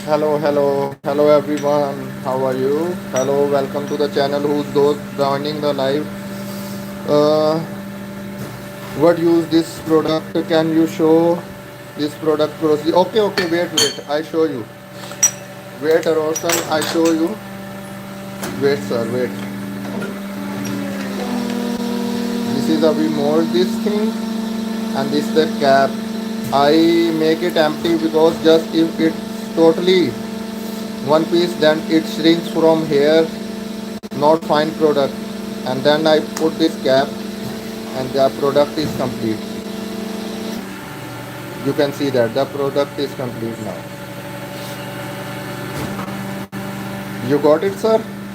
Hello everyone. How are you? Hello, welcome to the channel. Who's those joining the live? Uh, what use this product? Can you show this product closely? Okay. Wait. I show you. Wait, Roshan. I show you. Wait, sir. Wait. This is a we mold this thing, and this is the cap. I make it empty because just if it's totally one piece, then it shrinks from here. Not fine product. And then I put this cap and the product is complete. You can see that the product is complete now. You got it, sir?